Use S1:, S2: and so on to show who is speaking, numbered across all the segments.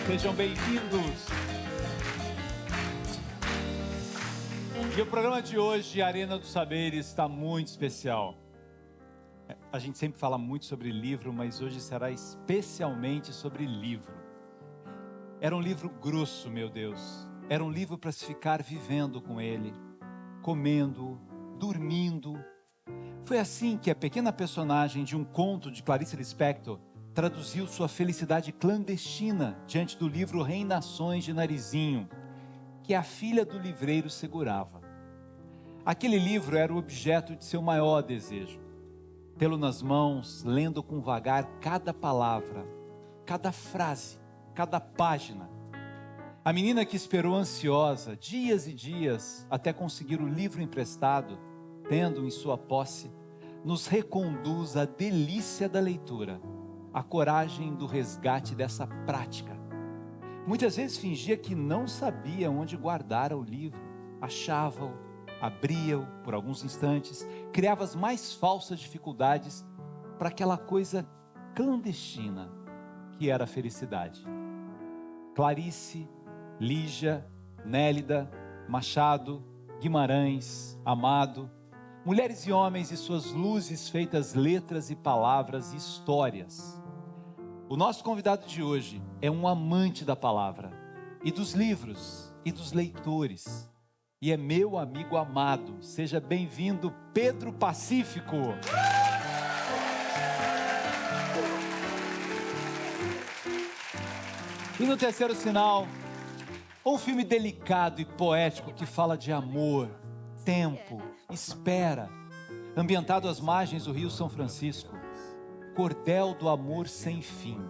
S1: Sejam bem-vindos. E o programa de hoje, Arena dos Saberes, está muito especial. A gente sempre fala muito sobre livro, mas hoje será especialmente sobre livro. Era um livro grosso, meu Deus. Era um livro para se ficar vivendo com ele, comendo, dormindo. Foi assim que a pequena personagem de um conto de Clarice Lispector traduziu sua felicidade clandestina diante do livro Reinações de Narizinho, que a filha do livreiro segurava. Aquele livro era o objeto de seu maior desejo. Tê-lo nas mãos, lendo com vagar cada palavra, cada frase, cada página. A menina que esperou ansiosa, dias e dias, até conseguir o livro emprestado, tendo em sua posse, nos reconduz à delícia da leitura, à coragem do resgate dessa prática. Muitas vezes fingia que não sabia onde guardara o livro, achava-o, abria-o por alguns instantes, criava as mais falsas dificuldades para aquela coisa clandestina que era a felicidade. Clarice, Lígia, Nélida, Machado, Guimarães, Amado, mulheres e homens e suas luzes feitas letras e palavras e histórias. O nosso convidado de hoje é um amante da palavra, e dos livros, e dos leitores, e é meu amigo amado. Seja bem-vindo, Pedro Pacífico. E no terceiro sinal, um filme delicado e poético que fala de amor, tempo, espera, ambientado às margens do Rio São Francisco, Cordel do Amor Sem Fim.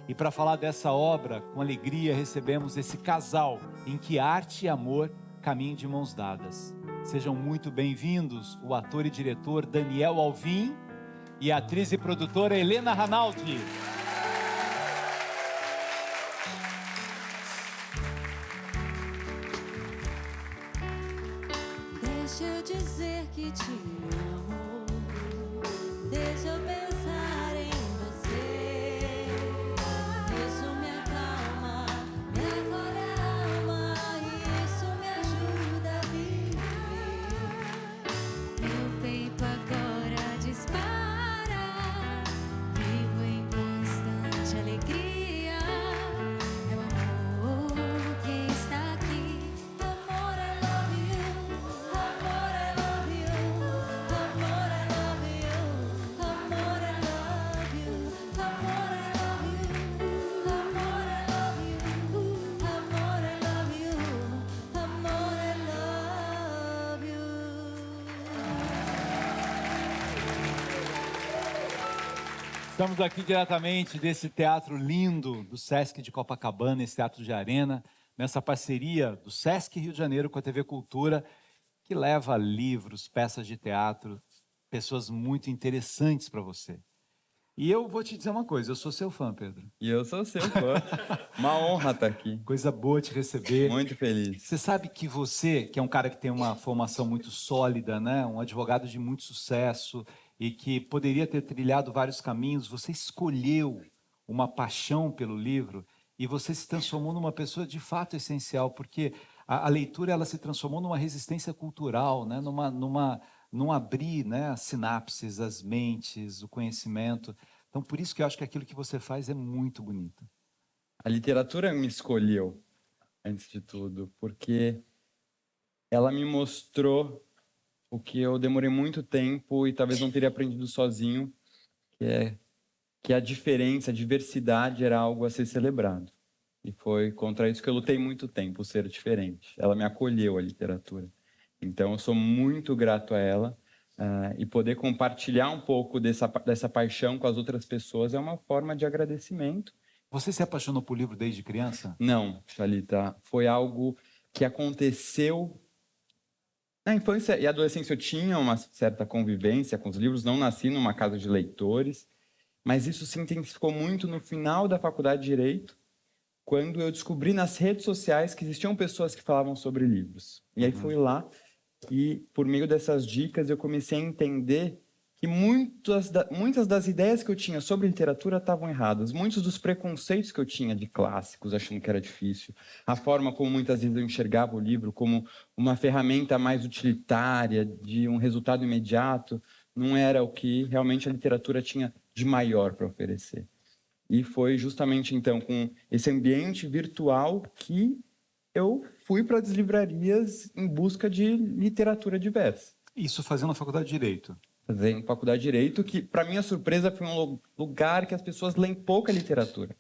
S1: E para falar dessa obra, com alegria recebemos esse casal em que arte e amor caminham de mãos dadas. Sejam muito bem-vindos o ator e diretor Daniel Alvim e a atriz e produtora Helena Ranaldi.
S2: Deixa eu dizer que te amo, deixa eu pensar em você, isso me acalma, me acolhe a alma, isso me ajuda a viver. Meu peito agora dispara, vivo em constante alegria. É o amor que está aqui, amor, I love you, amor, I love you, amor, I love you, amor, I love you, amor, I love you, amor, I love you, amor, I love you, amor, I love you.
S1: Estamos aqui diretamente desse teatro lindo do Sesc de Copacabana, esse teatro de arena, nessa parceria do Sesc Rio de Janeiro com a TV Cultura, que leva livros, peças de teatro, pessoas muito interessantes para você. E eu vou te dizer uma coisa, eu sou seu fã, Pedro.
S3: E eu sou seu fã. Uma honra estar aqui.
S1: Coisa boa te receber.
S3: Muito feliz.
S1: Você sabe que você, que é um cara que tem uma formação muito sólida, né? Um advogado de muito sucesso e que poderia ter trilhado vários caminhos, você escolheu uma paixão pelo livro e você se transformou numa pessoa de fato essencial, porque a leitura ela se transformou numa resistência cultural, né? Num abrir, né? As sinapses, as mentes, o conhecimento. Então, por isso que eu acho que aquilo que você faz é muito bonito.
S3: A literatura me escolheu, antes de tudo, porque ela me mostrou o que eu demorei muito tempo e talvez não teria aprendido sozinho, que a diferença, a diversidade era algo a ser celebrado. E foi contra isso que eu lutei muito tempo, o ser diferente. Ela me acolheu, a literatura. Então eu sou muito grato a ela, e poder compartilhar um pouco dessa paixão com as outras pessoas é uma forma de agradecimento.
S1: Você se apaixonou por livro desde criança?
S3: Não, Thalita, foi algo que aconteceu na infância e adolescência. Eu tinha uma certa convivência com os livros, não nasci numa casa de leitores, mas isso se intensificou muito no final da faculdade de Direito, quando eu descobri nas redes sociais que existiam pessoas que falavam sobre livros. E aí fui lá e, por meio dessas dicas, eu comecei a entender que muitas das ideias que eu tinha sobre literatura estavam erradas. Muitos dos preconceitos que eu tinha de clássicos, achando que era difícil. A forma como muitas vezes eu enxergava o livro como uma ferramenta mais utilitária, de um resultado imediato, não era o que realmente a literatura tinha de maior para oferecer. E foi justamente, então, com esse ambiente virtual que eu fui para as livrarias em busca de literatura diversa.
S1: Isso fazendo a faculdade de Direito.
S3: Fazendo faculdade de Direito, que, para minha surpresa, foi um lugar que as pessoas leem pouca literatura.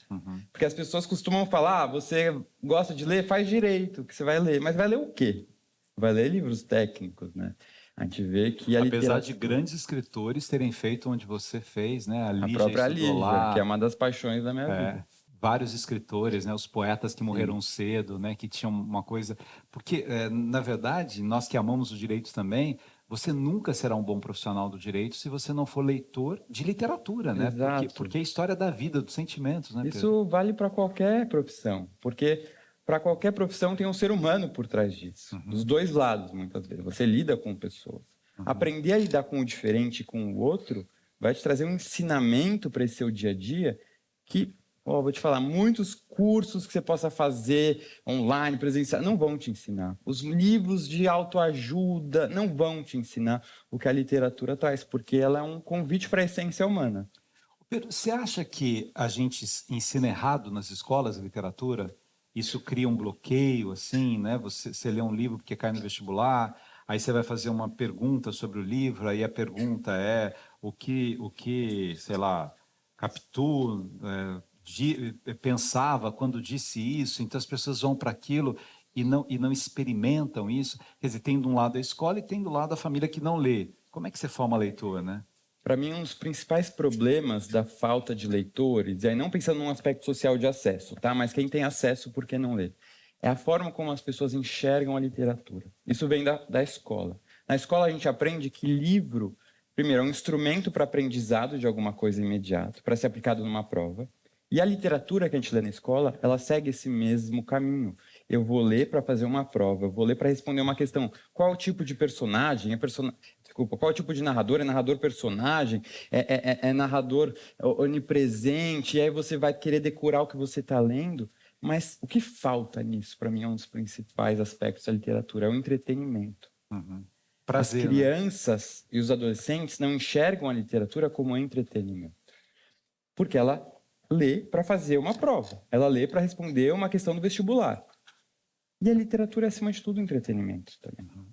S3: Porque as pessoas costumam falar, você gosta de ler? Faz Direito, que você vai ler. Mas vai ler o quê? Vai ler livros técnicos, né? A gente vê que
S1: Apesar de grandes escritores terem feito onde você fez, né?
S3: A própria Lígia, que é uma das paixões da minha vida.
S1: Vários escritores, né? Os poetas que morreram cedo, né? Que tinham uma coisa... Porque, na verdade, nós que amamos o direito também, você nunca será um bom profissional do direito se você não for leitor de literatura, né?
S3: Exato.
S1: Porque é a história da vida, dos sentimentos, né, Pedro?
S3: Isso vale para qualquer profissão, porque... Para qualquer profissão tem um ser humano por trás disso. Dos dois lados, muitas vezes. Você lida com pessoas. Aprender a lidar com o diferente e com o outro vai te trazer um ensinamento para esse seu dia a dia que, vou te falar, muitos cursos que você possa fazer online, presencial, não vão te ensinar. Os livros de autoajuda não vão te ensinar o que a literatura traz, porque ela é um convite para a essência humana.
S1: Pedro, você acha que a gente ensina errado nas escolas de literatura? Isso cria um bloqueio, assim, né? Você lê um livro porque cai no vestibular, aí você vai fazer uma pergunta sobre o livro, aí a pergunta é o que sei lá, Capitu pensava quando disse isso, então as pessoas vão para aquilo e não experimentam isso. Quer dizer, tem de um lado a escola e tem do lado a família que não lê. Como é que você forma leitor, né?
S3: Para mim, um dos principais problemas da falta de leitores, e aí não pensando num aspecto social de acesso, tá? Mas quem tem acesso, por que não lê? É a forma como as pessoas enxergam a literatura. Isso vem da escola. Na escola, a gente aprende que livro, primeiro, é um instrumento para aprendizado de alguma coisa imediato, para ser aplicado numa prova. E a literatura que a gente lê na escola, ela segue esse mesmo caminho. Eu vou ler para fazer uma prova, eu vou ler para responder uma questão. Qual o tipo de personagem? Qual o tipo de narrador? É narrador-personagem? É narrador onipresente? E aí você vai querer decorar o que você está lendo? Mas o que falta nisso, para mim, é um dos principais aspectos da literatura, é o entretenimento.
S1: Prazer,
S3: as crianças e os adolescentes não enxergam a literatura como entretenimento. Porque ela lê para fazer uma prova. Ela lê para responder uma questão do vestibular. E a literatura é, acima de tudo, entretenimento também. O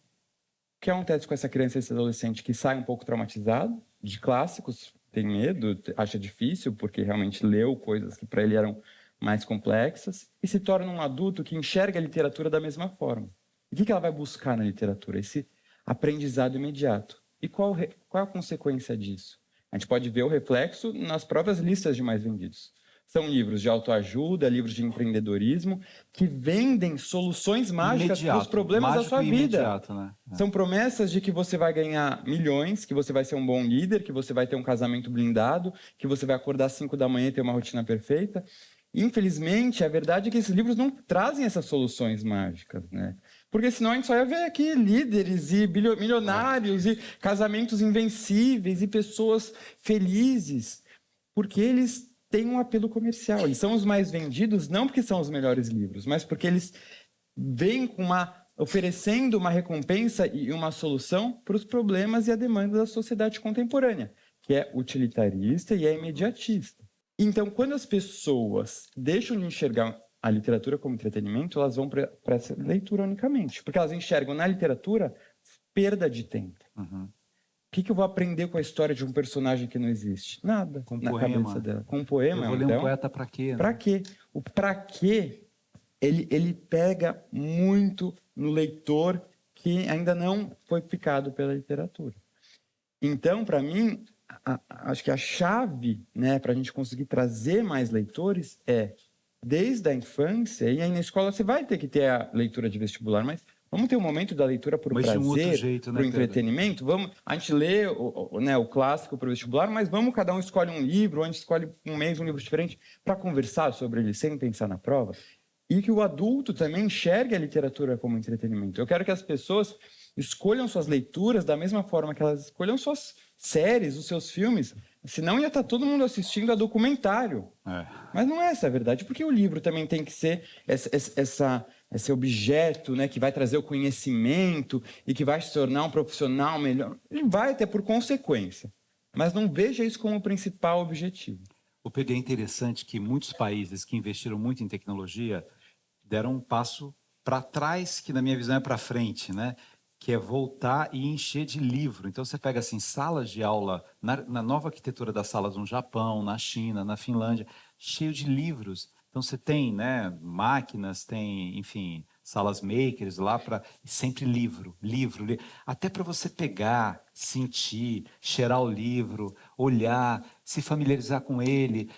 S3: que acontece com essa criança e esse adolescente que sai um pouco traumatizado de clássicos, tem medo, acha difícil, porque realmente leu coisas que para ele eram mais complexas, e se torna um adulto que enxerga a literatura da mesma forma. E o que ela vai buscar na literatura? Esse aprendizado imediato. E qual é a consequência disso? A gente pode ver o reflexo nas próprias listas de mais vendidos. São livros de autoajuda, livros de empreendedorismo, que vendem soluções mágicas para os problemas da sua vida.
S1: Né?
S3: São promessas de que você vai ganhar milhões, que você vai ser um bom líder, que você vai ter um casamento blindado, que você vai acordar às 5 da manhã e ter uma rotina perfeita. Infelizmente, a verdade é que esses livros não trazem essas soluções mágicas, né? Porque senão a gente só ia ver aqui líderes e milionários e casamentos invencíveis e pessoas felizes, porque eles têm um apelo comercial. Eles são os mais vendidos não porque são os melhores livros, mas porque eles vêm oferecendo uma recompensa e uma solução para os problemas e a demanda da sociedade contemporânea, que é utilitarista e é imediatista. Então, quando as pessoas deixam de enxergar a literatura como entretenimento, elas vão para essa leitura unicamente. Porque elas enxergam na literatura perda de tempo. O que eu vou aprender com a história de um personagem que não existe? Nada.
S1: Com
S3: na
S1: poema.
S3: Cabeça dela. Com um poema,
S1: eu vou ler
S3: então,
S1: um poeta para quê? Né?
S3: Para quê? O para quê, ele pega muito no leitor que ainda não foi picado pela literatura. Então, para mim, acho que a chave, né, para a gente conseguir trazer mais leitores é, desde a infância, e aí na escola você vai ter que ter a leitura de vestibular, mas vamos ter um momento da leitura por prazer,
S1: né,
S3: por entretenimento. A gente lê o clássico para o vestibular, mas cada um escolhe um livro, ou a gente escolhe um mês um livro diferente para conversar sobre ele sem pensar na prova. E que o adulto também enxergue a literatura como entretenimento. Eu quero que as pessoas escolham suas leituras da mesma forma que elas escolham suas séries, os seus filmes, senão ia estar todo mundo assistindo a documentário. Mas não é essa a verdade, porque o livro também tem que ser esse objeto, né, que vai trazer o conhecimento e que vai se tornar um profissional melhor. Ele vai ter por consequência, mas não veja isso como o principal objetivo.
S1: O PG é interessante que muitos países que investiram muito em tecnologia deram um passo para trás, que na minha visão é para frente, né? Que é voltar e encher de livro. Então você pega assim salas de aula na nova arquitetura das salas no Japão, na China, na Finlândia, cheio de livros. Então você tem, né, máquinas, tem, enfim, salas makers lá para sempre livro. Até para você pegar, sentir, cheirar o livro, olhar, se familiarizar com ele.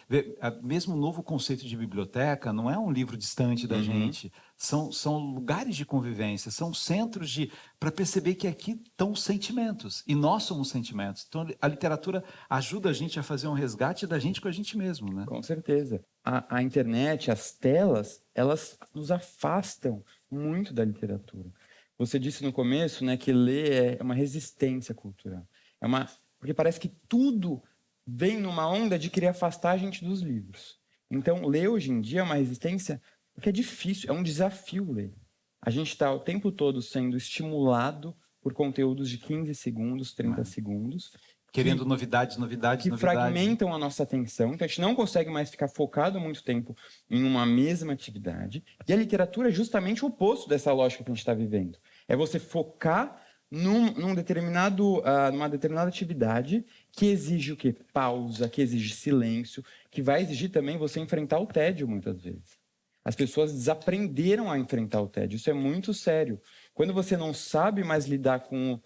S1: Mesmo o novo conceito de biblioteca não é um livro distante da gente. São lugares de convivência, são centros para perceber que aqui estão os sentimentos. E nós somos sentimentos. Então a literatura ajuda a gente a fazer um resgate da gente com a gente mesmo, né?
S3: Com certeza. A internet, as telas, elas nos afastam muito da literatura. Você disse no começo, né, que ler é uma resistência cultural. Porque parece que tudo vem numa onda de querer afastar a gente dos livros. Então, ler hoje em dia é uma resistência porque é difícil, é um desafio ler. A gente está o tempo todo sendo estimulado por conteúdos de 15 segundos, 30 segundos.
S1: Querendo novidades.
S3: Que fragmentam a nossa atenção. Então, a gente não consegue mais ficar focado muito tempo em uma mesma atividade. E a literatura é justamente o oposto dessa lógica que a gente está vivendo. É você focar numa determinada atividade que exige o quê? Pausa, que exige silêncio, que vai exigir também você enfrentar o tédio, muitas vezes. As pessoas desaprenderam a enfrentar o tédio. Isso é muito sério. Quando você não sabe mais lidar com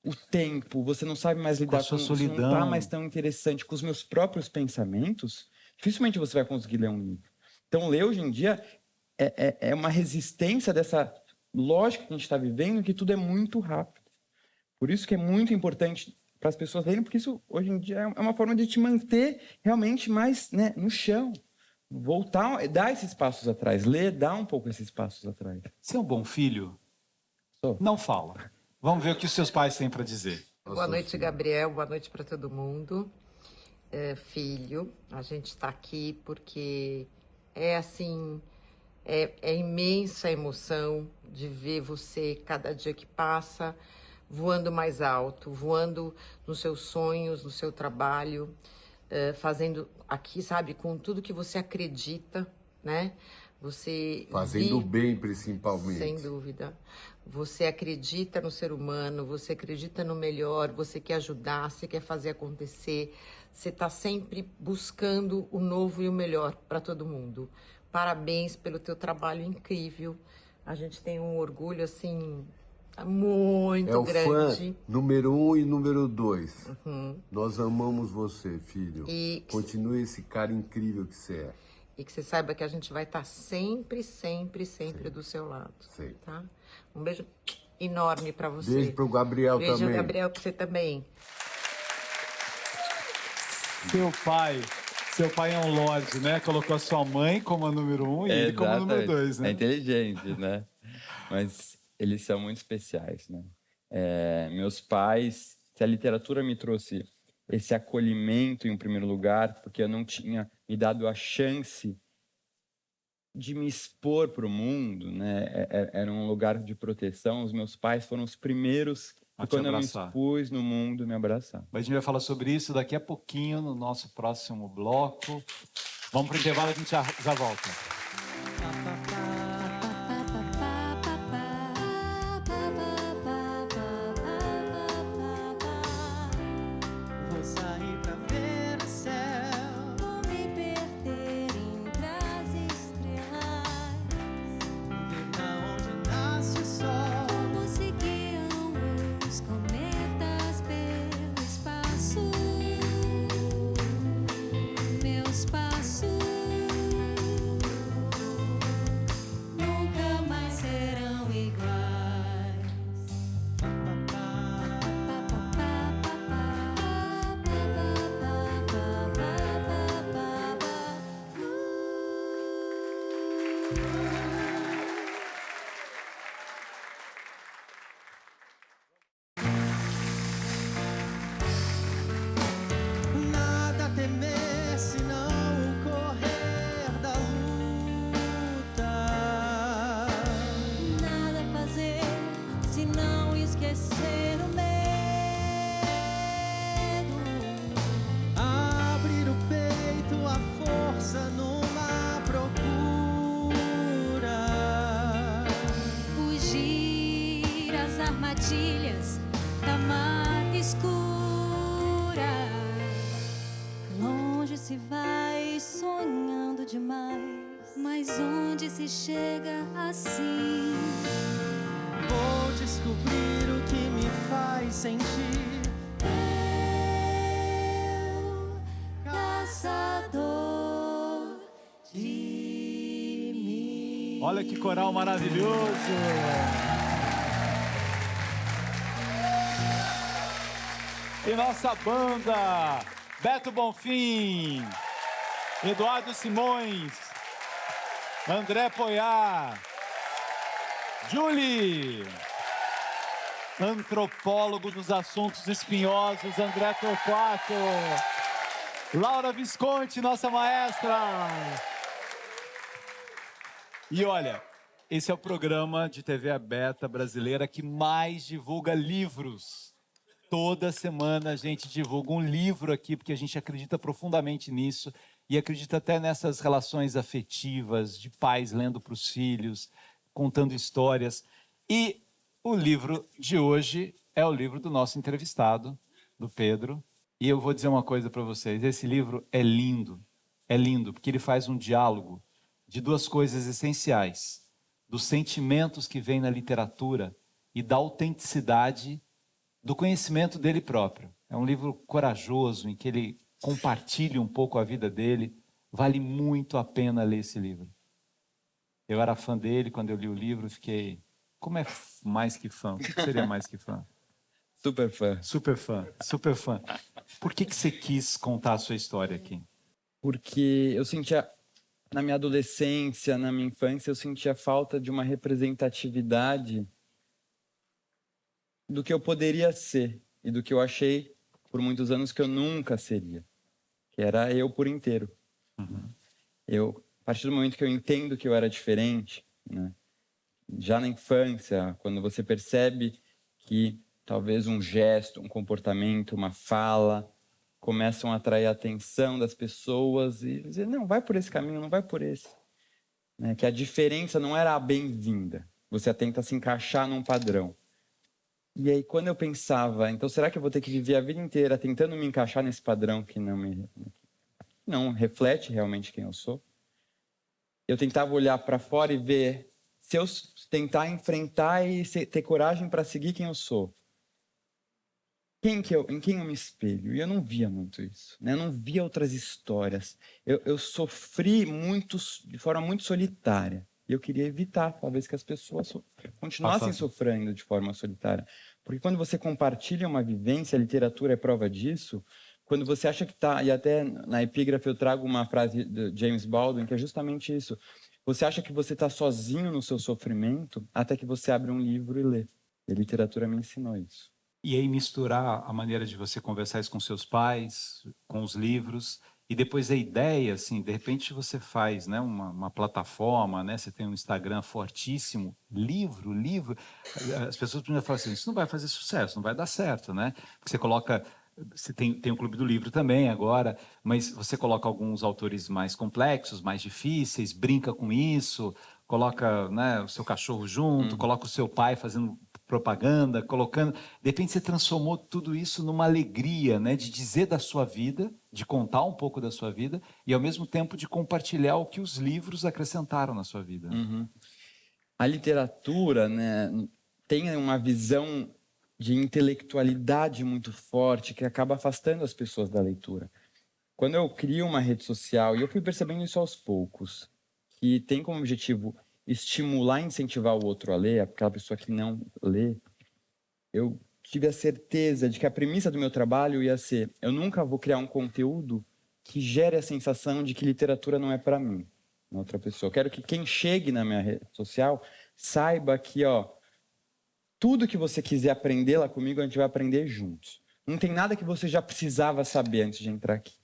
S3: o tempo, você não sabe mais lidar com a solidão, não está mais tão interessante com os meus próprios pensamentos, dificilmente você vai conseguir ler um livro. Então, ler hoje em dia é uma resistência dessa lógica que a gente está vivendo, que tudo é muito rápido. Por isso que é muito importante para as pessoas lerem, porque isso, hoje em dia, é uma forma de te manter realmente mais, né, no chão. Voltar, dar esses passos atrás. Ler, dá um pouco esses passos atrás.
S1: Você é um bom filho?
S3: Sou.
S1: Não fala. Vamos ver o que os seus pais têm para dizer.
S4: Boa noite, Gabriel. Boa noite para todo mundo. Filho, a gente está aqui porque é imensa a emoção de ver você, cada dia que passa, voando mais alto, voando nos seus sonhos, no seu trabalho, fazendo aqui, sabe, com tudo que você acredita, né? Você
S5: fazendo bem, principalmente.
S4: Sem dúvida. Você acredita no ser humano, você acredita no melhor, você quer ajudar, você quer fazer acontecer. Você está sempre buscando o novo e o melhor para todo mundo. Parabéns pelo teu trabalho incrível. A gente tem um orgulho, assim, muito grande.
S5: É o fã número 1 e número 2. Nós amamos você, filho. Continue esse cara incrível que você é.
S4: E que você saiba que a gente vai estar sempre do seu lado.
S5: Sim.
S4: Tá? Um beijo enorme para você.
S5: Beijo pro Gabriel
S4: também.
S5: Beijo,
S4: Gabriel, pra você também.
S1: Seu pai é um lorde, né? Colocou a sua mãe como a número 1 e ele como a número 2, né?
S3: É inteligente, né? Mas eles são muito especiais, né? Meus pais, se a literatura me trouxe esse acolhimento em primeiro lugar, porque eu não tinha me dado a chance de me expor para o mundo, né? Era um lugar de proteção. Os meus pais foram os primeiros que, quando eu me expus no mundo, me abraçaram.
S1: Mas a gente vai falar sobre isso daqui a pouquinho no nosso próximo bloco. Vamos para o intervalo e a gente já volta.
S2: armadilhas da mata escura. Longe se vai sonhando demais, mas onde se chega assim?
S6: Vou descobrir o que me faz sentir.
S2: Eu, caçador de mim.
S1: Olha que coral maravilhoso! E nossa banda, Beto Bonfim, Eduardo Simões, André Poiar, Julie, antropólogo dos assuntos espinhosos, André Torquato, Laura Visconti, nossa maestra. E olha, esse é o programa de TV aberta brasileira que mais divulga livros. Toda semana a gente divulga um livro aqui, porque a gente acredita profundamente nisso e acredita até nessas relações afetivas, de pais lendo para os filhos, contando histórias. E o livro de hoje é o livro do nosso entrevistado, do Pedro. E eu vou dizer uma coisa para vocês, esse livro é lindo, porque ele faz um diálogo de duas coisas essenciais, dos sentimentos que vêm na literatura e da autenticidade do conhecimento dele próprio. É um livro corajoso, em que ele compartilha um pouco a vida dele. Vale muito a pena ler esse livro. Eu era fã dele, quando eu li o livro, fiquei... Como é mais que fã? O que seria mais que fã?
S3: Super fã.
S1: Super fã, super fã. Por que você quis contar a sua história aqui?
S3: Porque eu sentia, na minha adolescência, na minha infância, eu sentia falta de uma representatividade do que eu poderia ser e do que eu achei por muitos anos que eu nunca seria, que era eu por inteiro.
S1: Uhum.
S3: A partir do momento que eu entendo que eu era diferente, né? Já na infância, quando você percebe que talvez um gesto, um comportamento, uma fala começam a atrair a atenção das pessoas e dizer, não, vai por esse caminho, não vai por esse. Né? Que a diferença não era a bem-vinda, você tenta se encaixar num padrão. E aí, quando eu pensava, então, será que eu vou ter que viver a vida inteira tentando me encaixar nesse padrão que não reflete realmente quem eu sou? Eu tentava olhar para fora e ver, se eu tentar enfrentar e ter coragem para seguir quem eu sou, em quem eu me espelho? E eu não via muito isso, né? Eu não via outras histórias. Eu sofri de forma muito solitária. E eu queria evitar, talvez, que as pessoas continuassem sofrendo de forma solitária. Porque quando você compartilha uma vivência, a literatura é prova disso, quando você acha que está... E até na epígrafe eu trago uma frase de James Baldwin, que é justamente isso. Você acha que você está sozinho no seu sofrimento, até que você abre um livro e lê. E a literatura me ensinou isso.
S1: E aí misturar a maneira de você conversar isso com seus pais, com os livros... E depois a ideia, assim, de repente você faz, né, uma plataforma, né, você tem um Instagram fortíssimo, livro, as pessoas primeiro falam assim, isso não vai fazer sucesso, não vai dar certo, né? Porque você coloca, você tem o Clube do Livro também agora, mas você coloca alguns autores mais complexos, mais difíceis, brinca com isso, coloca, né, o seu cachorro junto, coloca o seu pai fazendo propaganda, colocando... De repente você transformou tudo isso numa alegria, né? De dizer da sua vida, de contar um pouco da sua vida e, ao mesmo tempo, de compartilhar o que os livros acrescentaram na sua vida.
S3: Uhum. A literatura, né, tem uma visão de intelectualidade muito forte que acaba afastando as pessoas da leitura. Quando eu crio uma rede social, e eu fui percebendo isso aos poucos, que tem como objetivo estimular e incentivar o outro a ler, aquela pessoa que não lê, eu tive a certeza de que a premissa do meu trabalho ia ser, eu nunca vou criar um conteúdo que gere a sensação de que literatura não é para mim, na outra pessoa. Eu quero que quem chegue na minha rede social saiba que, tudo que você quiser aprender lá comigo, a gente vai aprender juntos. Não tem nada que você já precisava saber antes de entrar aqui.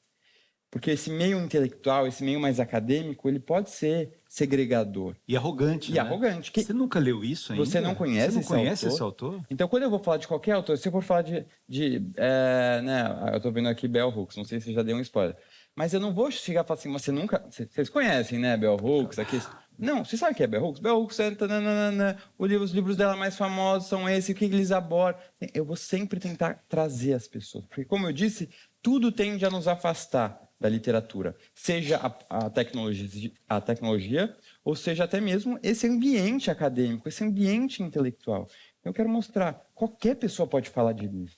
S3: Porque esse meio intelectual, esse meio mais acadêmico, ele pode ser segregador.
S1: E arrogante,
S3: E arrogante.
S1: Você nunca leu isso ainda?
S3: Você não conhece
S1: esse autor?
S3: Então, quando eu vou falar de qualquer autor, se eu for falar né, eu estou vendo aqui Bell Hooks, não sei se já deu um spoiler. Mas eu não vou chegar e falar assim, você nunca... Vocês conhecem, né, Bell Hooks? Aqui, Não, você sabe o que é Bell Hooks? Bell Hooks é... Os livros dela mais famosos são esses, o que eles abordam. Eu vou sempre tentar trazer as pessoas. Porque, como eu disse, tudo tende a nos afastar da literatura. Seja a tecnologia, ou seja até mesmo esse ambiente acadêmico, esse ambiente intelectual. Eu quero mostrar, qualquer pessoa pode falar de livro.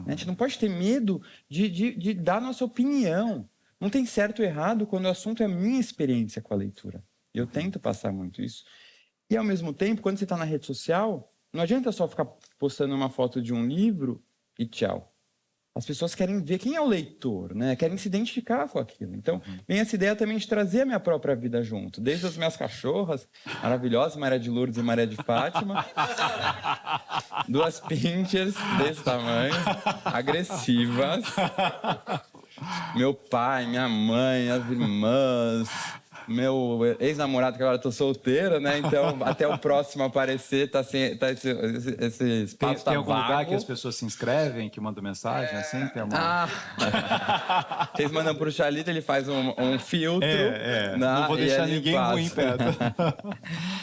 S3: A gente não pode ter medo de dar nossa opinião. Não tem certo ou errado quando o assunto é a minha experiência com a leitura. Eu tento passar muito isso. E, ao mesmo tempo, quando você está na rede social, não adianta só ficar postando uma foto de um livro e tchau. As pessoas querem ver quem é o leitor, né? Querem se identificar com aquilo. Então, vem essa ideia também de trazer a minha própria vida junto. Desde as minhas cachorras maravilhosas, Maria de Lourdes e Maria de Fátima. 2 pinchers desse tamanho, agressivas. Meu pai, minha mãe, as irmãs... Meu ex-namorado, que agora eu tô solteiro, né? Então, até o próximo aparecer, esse espaço
S1: tem algum
S3: vago.
S1: lugar que as pessoas se inscrevem, que mandam mensagem, assim? Tem uma...
S3: Vocês mandam pro Charlito, ele faz um filtro.
S1: Não vou deixar ninguém ruim perto.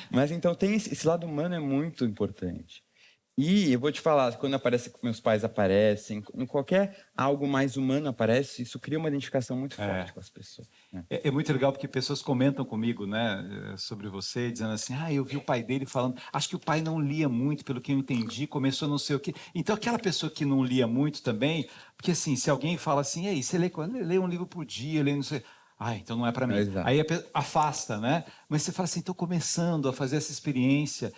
S3: Mas, então, tem esse lado humano é muito importante. E eu vou te falar, quando meus pais aparecem, em qualquer algo mais humano aparece, isso cria uma identificação muito forte com as pessoas. Né?
S1: É muito legal porque pessoas comentam comigo, né, sobre você, dizendo assim, eu vi o pai dele falando, acho que o pai não lia muito, pelo que eu entendi, começou não sei o quê. Então, aquela pessoa que não lia muito também, porque assim, se alguém fala assim, ei, você lê um livro por dia, lê não sei... então não é para mim.
S3: Exato.
S1: Aí afasta, né? Mas você fala assim, estou começando a fazer essa experiência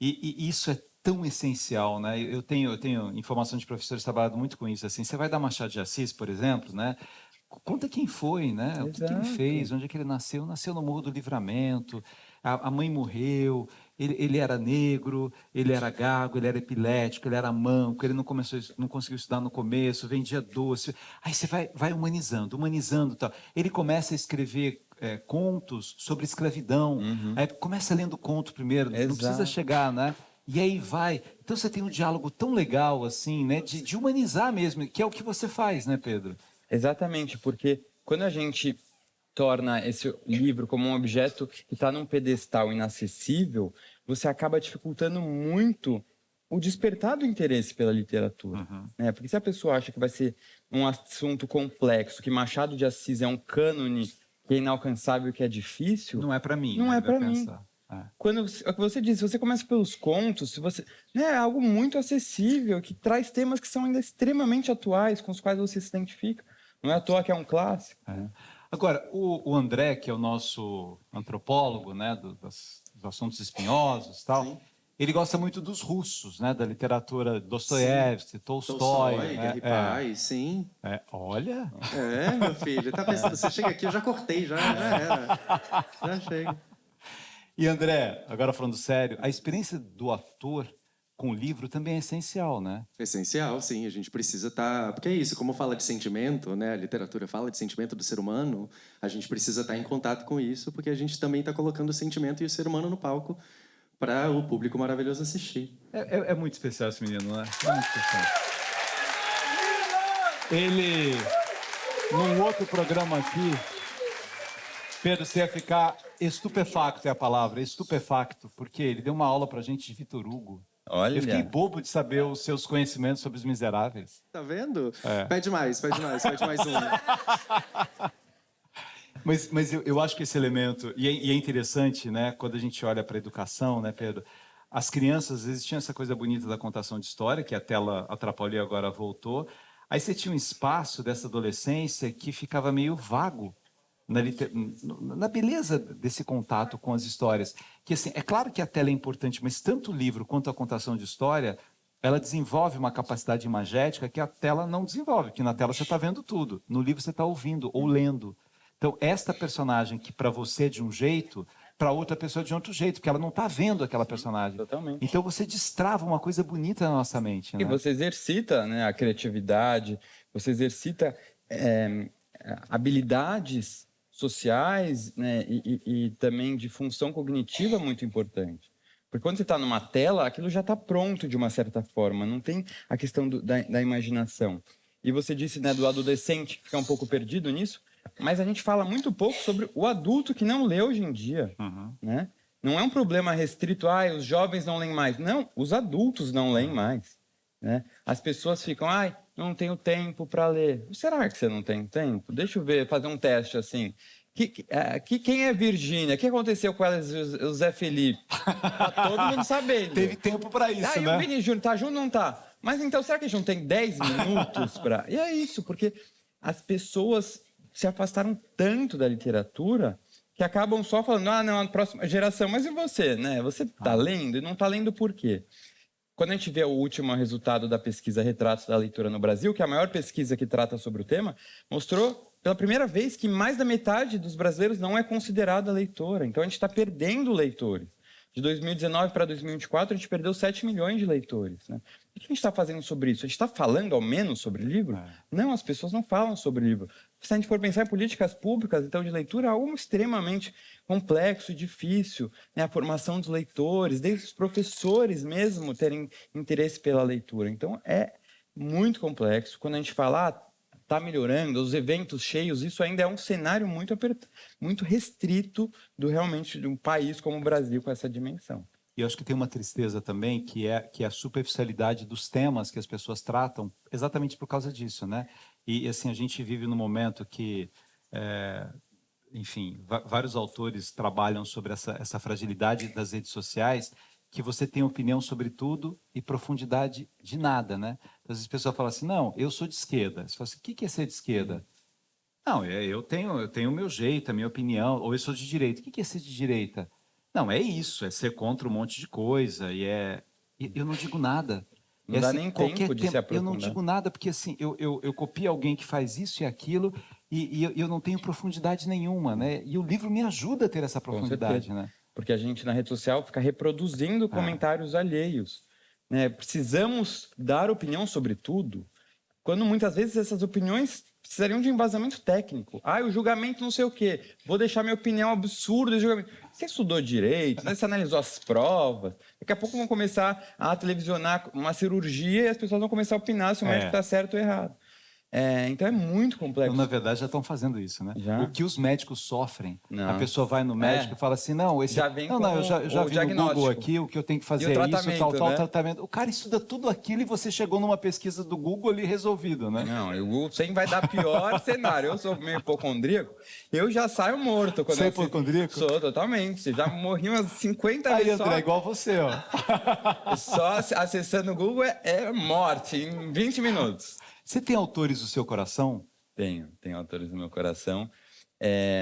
S1: e isso é tão essencial, né? Eu tenho informação de professores trabalhando muito com isso, assim, você vai dar Machado de Assis, por exemplo, né? Conta quem foi, né? Exato. O que ele fez, onde é que ele nasceu? Nasceu no Morro do Livramento, a mãe morreu, ele era negro, ele era gago, ele era epilético, ele era manco, ele não conseguiu estudar no começo, vendia doce. Aí você vai humanizando tal. Ele começa a escrever contos sobre escravidão. Aí começa lendo conto primeiro, não precisa chegar, né? E aí vai. Então você tem um diálogo tão legal, assim, né? De humanizar mesmo, que é o que você faz, né, Pedro?
S3: Exatamente, porque quando a gente torna esse livro como um objeto que está num pedestal inacessível, você acaba dificultando muito o despertar do interesse pela literatura. Né? Porque se a pessoa acha que vai ser um assunto complexo, que Machado de Assis é um cânone que é inalcançável, que é difícil...
S1: Não é para mim.
S3: Não é para mim. Quando você diz, você começa pelos contos, é algo muito acessível, que traz temas que são ainda extremamente atuais, com os quais você se identifica. Não é à toa que é um clássico.
S1: Agora, o André, que é o nosso antropólogo, né, dos assuntos espinhosos e tal, sim, ele gosta muito dos russos, né, da literatura
S7: Tolstói,
S1: Dostoiévski, Tolstói.
S7: Gary Paz, sim.
S1: Olha.
S7: Meu filho, tá pensando, você chega aqui, eu já cortei, já era. Já chega.
S1: E André, agora falando sério, a experiência do ator com o livro também é essencial, né?
S7: Essencial, sim. A gente precisa estar... Porque é isso, como fala de sentimento, né? A literatura fala de sentimento do ser humano, a gente precisa estar em contato com isso, porque a gente também está colocando o sentimento e o ser humano no palco para o público maravilhoso assistir.
S1: É muito especial esse menino, né? É muito especial. Ele, num outro programa aqui... Pedro, você ia ficar estupefacto, é a palavra, estupefacto, porque ele deu uma aula pra gente de Victor Hugo.
S3: Olha.
S1: Eu fiquei bobo de saber os seus conhecimentos sobre Os Miseráveis.
S7: Tá vendo? Pede mais um.
S1: Mas eu acho que esse elemento, e é interessante, né, quando a gente olha para a educação, né, Pedro? As crianças, às vezes, tinham essa coisa bonita da contação de história, que a tela atrapalhou e agora voltou. Aí você tinha um espaço dessa adolescência que ficava meio vago na beleza desse contato com as histórias. Que, assim, é claro que a tela é importante, mas tanto o livro quanto a contação de história, ela desenvolve uma capacidade imagética que a tela não desenvolve, que na tela você está vendo tudo, no livro você está ouvindo ou lendo. Então, esta personagem que para você é de um jeito, para outra pessoa é de outro jeito, porque ela não está vendo aquela personagem.
S3: Totalmente.
S1: Então, você destrava uma coisa bonita na nossa mente. Né?
S3: E você exercita, né, a criatividade, você exercita habilidades sociais, né, e também de função cognitiva muito importante. Porque quando você está numa tela, aquilo já está pronto de uma certa forma, não tem a questão da imaginação. E você disse, né, do adolescente que fica um pouco perdido nisso, Mas a gente fala muito pouco sobre o adulto que não lê hoje em dia, né? Não é um problema restrito, os jovens não leem mais. Não, os adultos não leem mais, né? As pessoas ficam, não tenho tempo para ler. Será que você não tem tempo? Deixa eu ver, fazer um teste assim. Quem é Virgínia? O que aconteceu com ela e o Zé Felipe? Tá todo mundo sabendo.
S1: Teve tempo para isso, né?
S3: E o Vini Júnior, tá junto ou não tá? Mas então, será que a gente não tem 10 minutos para... E é isso, porque as pessoas se afastaram tanto da literatura que acabam só falando, não, a próxima geração. Mas e você, né? Você tá lendo e não tá lendo por quê? Quando a gente vê o último resultado da pesquisa Retratos da Leitura no Brasil, que é a maior pesquisa que trata sobre o tema, mostrou pela primeira vez que mais da metade dos brasileiros não é considerada leitora. Então a gente está perdendo leitores. De 2019 para 2024, a gente perdeu 7 milhões de leitores, né? O que a gente está fazendo sobre isso? A gente está falando ao menos sobre livro? Não, as pessoas não falam sobre livro. Se a gente for pensar em políticas públicas, então, de leitura, é algo extremamente complexo e difícil, né? A formação dos leitores, desde os professores mesmo terem interesse pela leitura. Então, é muito complexo. Quando a gente fala, está melhorando, os eventos cheios, isso ainda é um cenário muito restrito realmente de um país como o Brasil com essa dimensão.
S1: E eu acho que tem uma tristeza também, que é a superficialidade dos temas que as pessoas tratam, exatamente por causa disso, né? E assim, a gente vive num momento que, enfim, vários autores trabalham sobre essa fragilidade das redes sociais, que você tem opinião sobre tudo e profundidade de nada, né? Às vezes a pessoa fala assim, não, eu sou de esquerda. Você fala assim, o que é ser de esquerda? Não, eu tenho o meu jeito, a minha opinião, ou eu sou de direita. O que é ser de direita? Não, é isso, é ser contra um monte de coisa, e eu não digo nada.
S3: Não dá nem tempo de se aprofundar.
S1: Eu não digo nada, porque assim, eu copio alguém que faz isso e aquilo, e eu não tenho profundidade nenhuma, né? E o livro me ajuda a ter essa profundidade, né?
S3: Porque a gente, na rede social, fica reproduzindo comentários alheios, né? Precisamos dar opinião sobre tudo, quando muitas vezes essas opiniões precisariam de embasamento técnico. O julgamento não sei o quê. Vou deixar minha opinião absurda de julgamento. Você estudou direito, né? Você analisou as provas. Daqui a pouco vão começar a televisionar uma cirurgia e as pessoas vão começar a opinar se o médico está certo ou errado. Então é muito complexo.
S1: Então, na verdade, já estão fazendo isso, né?
S3: Já?
S1: O que os médicos sofrem.
S3: Não.
S1: A pessoa vai no médico e fala assim, eu já vi no Google aqui, o que eu tenho que fazer é isso, tal tratamento. O cara estuda tudo aquilo e você chegou numa pesquisa do Google ali resolvido, né?
S3: Não, o Google sempre vai dar pior cenário. Eu sou meio hipocondríaco, eu já saio morto.
S1: Você é hipocondríaco?
S3: Sou, totalmente. Já morri umas 50 vezes.
S1: Aí, André, igual você, ó.
S3: Só acessando o Google é morte em 20 minutos.
S1: Você tem autores do seu coração?
S3: Tenho autores do meu coração.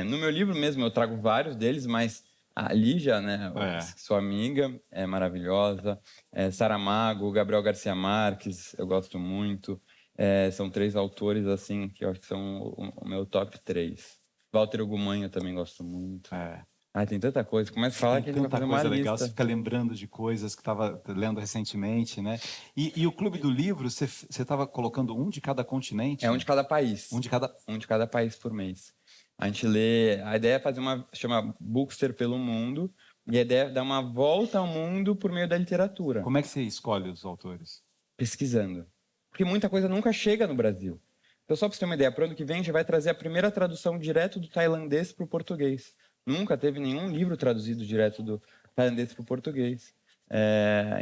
S3: No meu livro mesmo eu trago vários deles, mas a Lígia, né, sua amiga, é maravilhosa. Saramago, Gabriel Garcia Marques, eu gosto muito. São 3 autores assim que eu acho que são o meu top 3. Walter Ugumã eu também gosto muito. Tem tanta coisa. Começa a falar que ele vai fazer uma lista.
S1: Legal, você fica lembrando de coisas que estava lendo recentemente, né? E o Clube do Livro, você estava colocando um de cada continente?
S3: Um de cada país. Um de cada país por mês. A gente lê... A ideia é fazer chama Bookster pelo Mundo, e a ideia é dar uma volta ao mundo por meio da literatura.
S1: Como é que você escolhe os autores?
S3: Pesquisando. Porque muita coisa nunca chega no Brasil. Então, só para você ter uma ideia, para o ano que vem a gente vai trazer a primeira tradução direto do tailandês para o português. Nunca teve nenhum livro traduzido direto do tailandês para o português.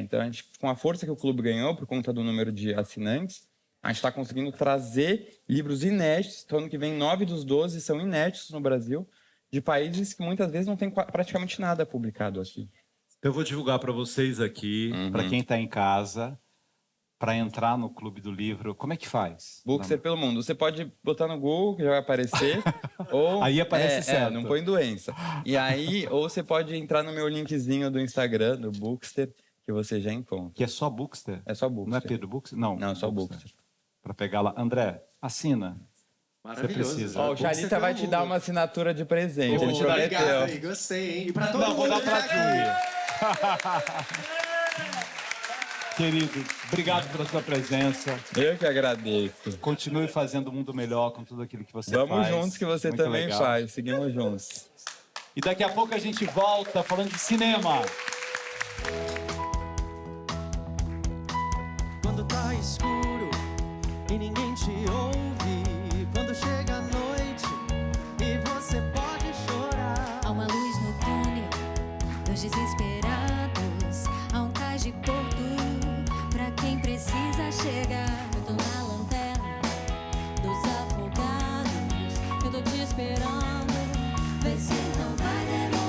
S3: Então, a gente, com a força que o clube ganhou, por conta do número de assinantes, a gente está conseguindo trazer livros inéditos. Então, ano que vem, 9 dos 12 são inéditos no Brasil, de países que muitas vezes não tem praticamente nada publicado aqui.
S1: Eu vou divulgar para vocês aqui, para quem está em casa, para entrar no Clube do Livro, como é que faz?
S3: Bookster pelo Mundo. Você pode botar no Google, que já vai aparecer. Ou,
S1: aí aparece certo.
S3: Não põe doença. E aí, ou você pode entrar no meu linkzinho do Instagram, do Bookster, que você já encontra.
S1: Que é só Bookster?
S3: É só Bookster.
S1: Não é Pedro Bookster? Não,
S3: só Bookster.
S1: Para pegar lá. André, assina.
S7: Maravilhoso.
S1: Você precisa.
S3: O Xalita vai te dar uma assinatura de presente. Ele prometeu.
S7: Obrigado, gostei, hein? E para todo mundo
S1: vou dar para Julia. Querido, obrigado pela sua presença.
S3: Eu que agradeço.
S1: Continue fazendo o mundo melhor com tudo aquilo que você faz.
S3: Vamos juntos, que você
S1: muito
S3: também
S1: legal.
S3: faz. Seguimos juntos.
S1: E daqui a pouco a gente volta falando de cinema.
S6: Quando tá escuro e ninguém te ouve, quando chega a noite
S2: Dois desesperados, a um cais de porto, pra quem precisa chegar. Eu tô na lanterna dos afogados, eu tô te esperando, vê se não vai demorar.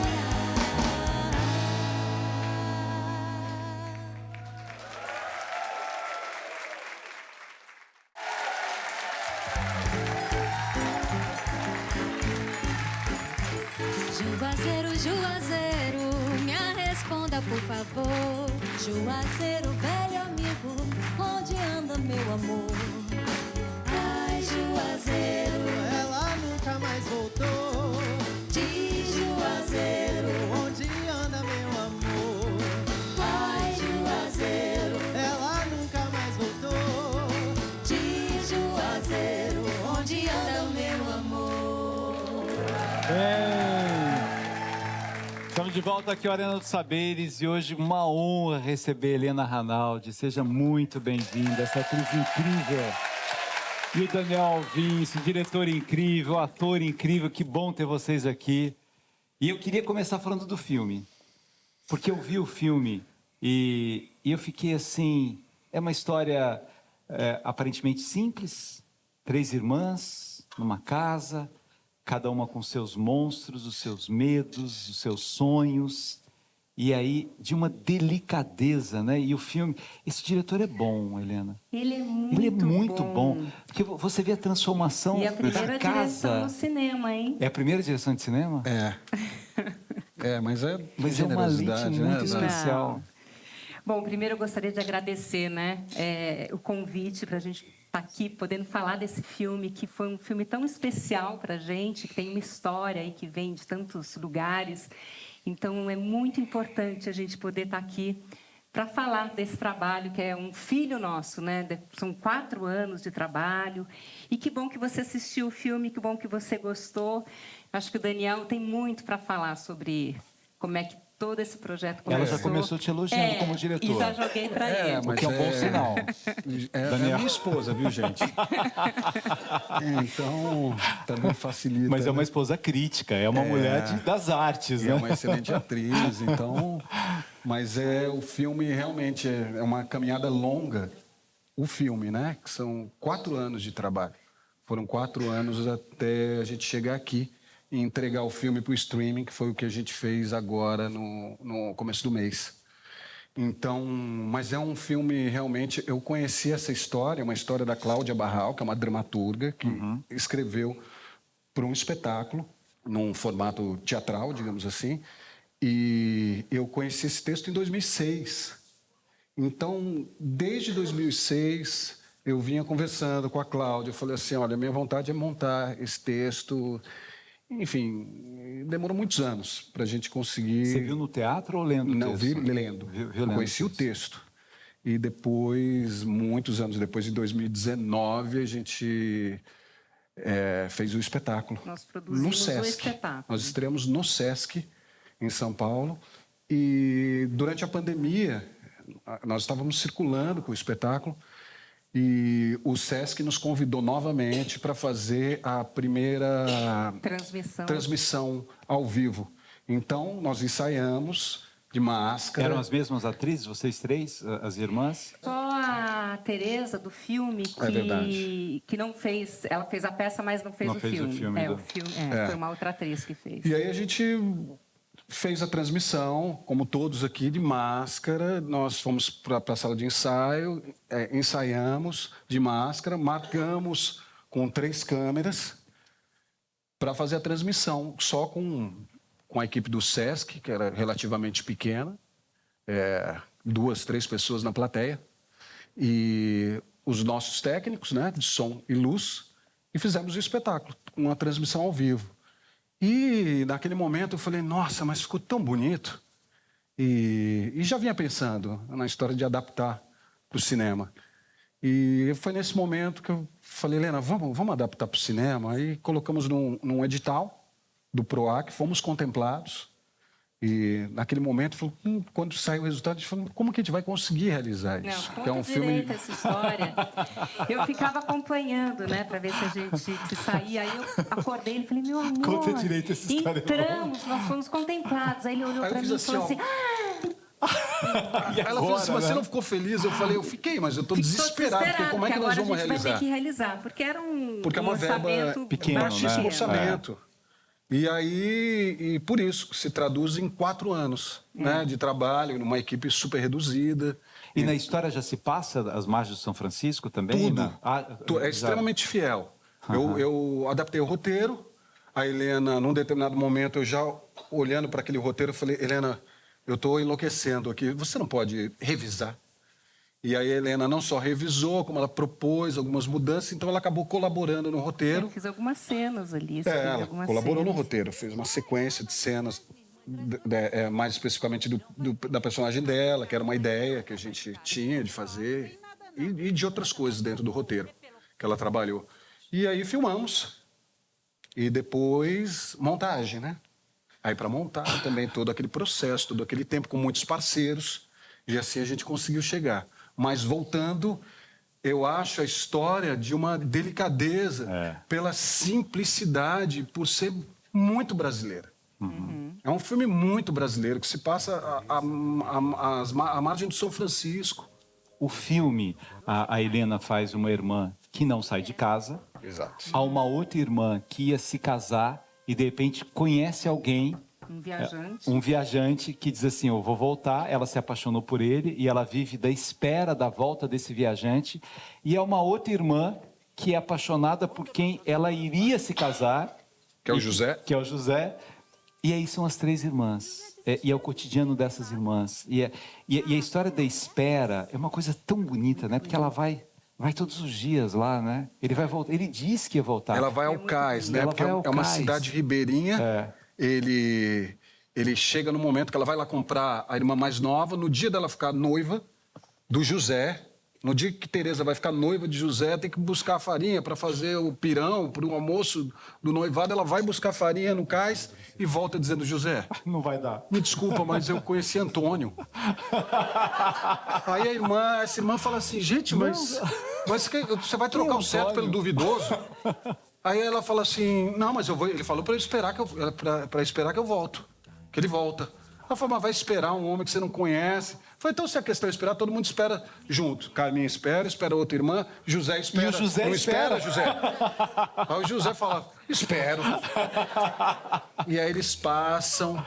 S2: Juazeiro, Juazeiro, me responda por favor. Juazeiro, velho amigo, onde anda meu amor? Ai, Juazeiro,
S6: Ela nunca mais voltou.
S2: de Juazeiro,
S6: Onde anda meu amor?
S2: ai, Juazeiro,
S6: Ela nunca mais voltou.
S2: de Juazeiro, onde anda meu amor?
S1: Estamos de volta aqui ao Arena dos Saberes e hoje uma honra receber Helena Ranaldi. Seja muito bem-vinda, essa atriz incrível. E o Daniel Alvim, esse diretor incrível, ator incrível, que bom ter vocês aqui. E eu queria começar falando do filme, porque eu vi o filme e eu fiquei assim... É uma história aparentemente simples, 3 irmãs numa casa... Cada uma com seus monstros, os seus medos, os seus sonhos. E aí, de uma delicadeza, né? E o filme... Esse diretor é bom, Helena.
S8: Ele é muito,
S1: Ele é muito bom. Porque você vê a transformação
S8: E a primeira
S1: da
S8: direção
S1: casa.
S8: no cinema, hein?
S1: É a primeira direção de cinema?
S9: Mas é
S1: Mas é uma lente
S9: generosidade,
S1: muito
S9: né?
S1: especial.
S8: Bom, primeiro eu gostaria de agradecer, né, o convite para a gente estar aqui podendo falar desse filme, que foi um filme tão especial para a gente, que tem uma história e que vem de tantos lugares. Então, é muito importante a gente poder estar aqui para falar desse trabalho, que é um filho nosso, né? São 4 anos de trabalho. E que bom que você assistiu o filme, que bom que você gostou. Acho que o Daniel tem muito para falar sobre como é que todo esse projeto começou.
S1: Ela já começou te elogiando como diretor.
S8: E já joguei para ele.
S1: O que é um bom sinal.
S9: É minha esposa, viu, gente? Então, também facilita.
S1: Mas é uma
S9: né?
S1: esposa crítica, é uma mulher das artes,
S9: E
S1: né?
S9: é uma excelente atriz, então... Mas o filme realmente é uma caminhada longa. O filme, né? Que são 4 anos de trabalho. Foram 4 anos até a gente chegar aqui e entregar o filme para o streaming, que foi o que a gente fez agora no começo do mês. Então, mas é um filme realmente... Eu conheci essa história, uma história da Cláudia Barral, que é uma dramaturga, que escreveu para um espetáculo, num formato teatral, digamos assim. E eu conheci esse texto em 2006. Então, desde 2006, eu vinha conversando com a Cláudia. Eu falei assim, olha, minha vontade é montar esse texto... Enfim, demorou muitos anos para a gente conseguir...
S1: Você viu no teatro ou lendo o
S9: Não,
S1: texto?
S9: vi lendo.
S1: Viu lendo
S9: Conheci o texto. E depois, muitos anos depois, em 2019, a gente fez o espetáculo.
S8: Nós produzimos
S9: no Sesc.
S8: o espetáculo.
S9: Nós estreamos no Sesc, em São Paulo. E durante a pandemia, nós estávamos circulando com o espetáculo. E o Sesc nos convidou novamente para fazer a primeira transmissão ao vivo. Então, nós ensaiamos de máscara.
S1: Eram as mesmas atrizes, vocês 3, as irmãs?
S8: Só a Tereza, do filme, que não fez... Ela fez a peça, mas não fez o filme. Foi uma outra atriz que fez.
S9: E aí a gente fez a transmissão, como todos aqui, de máscara. Nós fomos para a sala de ensaio, ensaiamos de máscara, marcamos com 3 câmeras para fazer a transmissão, só com a equipe do Sesc, que era relativamente pequena, 2, 3 pessoas na plateia, e os nossos técnicos, né, de som e luz, e fizemos o espetáculo, uma transmissão ao vivo. E naquele momento eu falei, nossa, mas ficou tão bonito. E já vinha pensando na história de adaptar para o cinema. E foi nesse momento que eu falei, Helena, vamos adaptar para o cinema. Aí colocamos num edital do PROAC, fomos contemplados. E naquele momento, falou, quando saiu o resultado, a gente falou, como que a gente vai conseguir realizar isso?
S8: Não,
S9: que é um filme.
S8: Essa história. Eu ficava acompanhando, né, para ver se a gente se saía. Aí eu acordei e falei, meu amor,
S1: Conta direito essa história.
S8: entramos, nós fomos contemplados. Aí ele olhou para mim e falou assim,
S9: Ela falou assim, mas você não ficou feliz? Eu falei, eu fiquei, mas eu estou desesperado, porque como é que nós vamos realizar?
S8: Vai ter que realizar, porque era
S9: porque é uma verba
S1: pequeno,
S9: baixíssimo orçamento. E aí, e por isso, se traduz em 4 anos né, de trabalho, numa equipe super reduzida.
S1: E na história já se passa as margens de São Francisco também?
S9: Tudo. É extremamente fiel. Eu adaptei o roteiro, a Helena, num determinado momento, eu já olhando para aquele roteiro, eu falei, Helena, eu estou enlouquecendo aqui, você não pode revisar? E aí a Helena não só revisou, como ela propôs algumas mudanças, então ela acabou colaborando no roteiro.
S8: Eu fiz algumas cenas ali.
S9: Ela colaborou no roteiro, fez uma sequência de cenas, mais especificamente da personagem dela, que era uma ideia que a gente tinha de fazer, e de outras coisas dentro do roteiro que ela trabalhou. E aí filmamos, e depois montagem, né? Aí para montar também todo aquele processo, todo aquele tempo com muitos parceiros, e assim a gente conseguiu chegar. Mas voltando, eu acho a história de uma delicadeza, pela simplicidade, por ser muito brasileira. É um filme muito brasileiro, que se passa à margem do São Francisco.
S1: O filme, a Helena faz uma irmã que não sai de casa.
S9: Exato.
S1: Há uma outra irmã que ia se casar e, de repente, conhece alguém. Um viajante que diz assim, eu vou voltar. Ela se apaixonou por ele e ela vive da espera da volta desse viajante. E há uma outra irmã que é apaixonada por quem ela iria se casar.
S9: Que é o José.
S1: Que é o José. E aí são as 3 irmãs. E é o cotidiano dessas irmãs. E a história da espera é uma coisa tão bonita, né? Porque ela vai todos os dias lá, né? Ele vai voltar. Ele disse que ia voltar.
S9: Ela vai ao cais, né? Porque é uma cidade ribeirinha. Ele chega no momento que ela vai lá comprar a irmã mais nova, no dia dela ficar noiva do José, no dia que Teresa vai ficar noiva de José, tem que buscar a farinha para fazer o pirão, para o almoço do noivado, ela vai buscar farinha no cais e volta dizendo, José,
S1: não vai dar.
S9: Me desculpa, mas eu conheci Antônio. Aí essa irmã fala assim, gente, mas você vai trocar o certo pelo duvidoso? Aí ela fala assim, não, mas eu vou. Ele falou para esperar que eu volto. Que ele volta. Ela falou, mas vai esperar um homem que você não conhece. Eu falei, então se a questão é esperar, todo mundo espera junto. Carminha espera outra irmã, José espera.
S1: E o José
S9: não
S1: espera,
S9: José? Aí o José fala, espero. E aí eles passam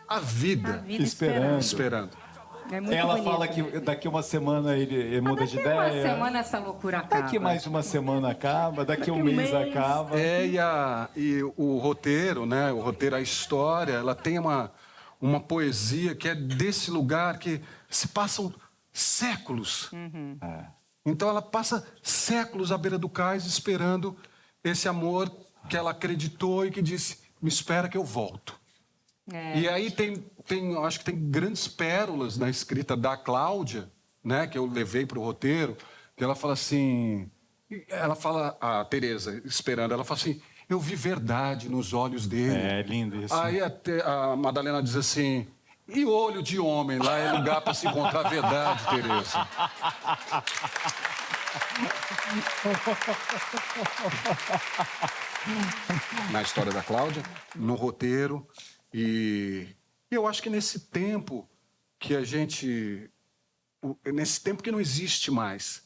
S9: a vida esperando.
S8: É muito
S1: ela
S8: bonito.
S1: fala que daqui uma semana ele muda de ideia.
S8: Daqui uma semana essa loucura acaba.
S1: Daqui mais uma semana acaba, daqui um mês acaba.
S9: E o roteiro, né? O roteiro, a história, ela tem uma poesia que é desse lugar que se passam séculos. Então ela passa séculos à beira do cais esperando esse amor que ela acreditou e que disse, me espera que eu volto. E aí acho que tem grandes pérolas na escrita da Cláudia, né, que eu levei para o roteiro, que ela fala assim, a Teresa esperando, ela fala assim, eu vi verdade nos olhos dele.
S1: É lindo isso.
S9: Aí a Madalena diz assim, e olho de homem, lá é lugar para se encontrar verdade, Teresa. Na história da Cláudia, no roteiro. E eu acho que nesse tempo que nesse tempo que não existe mais,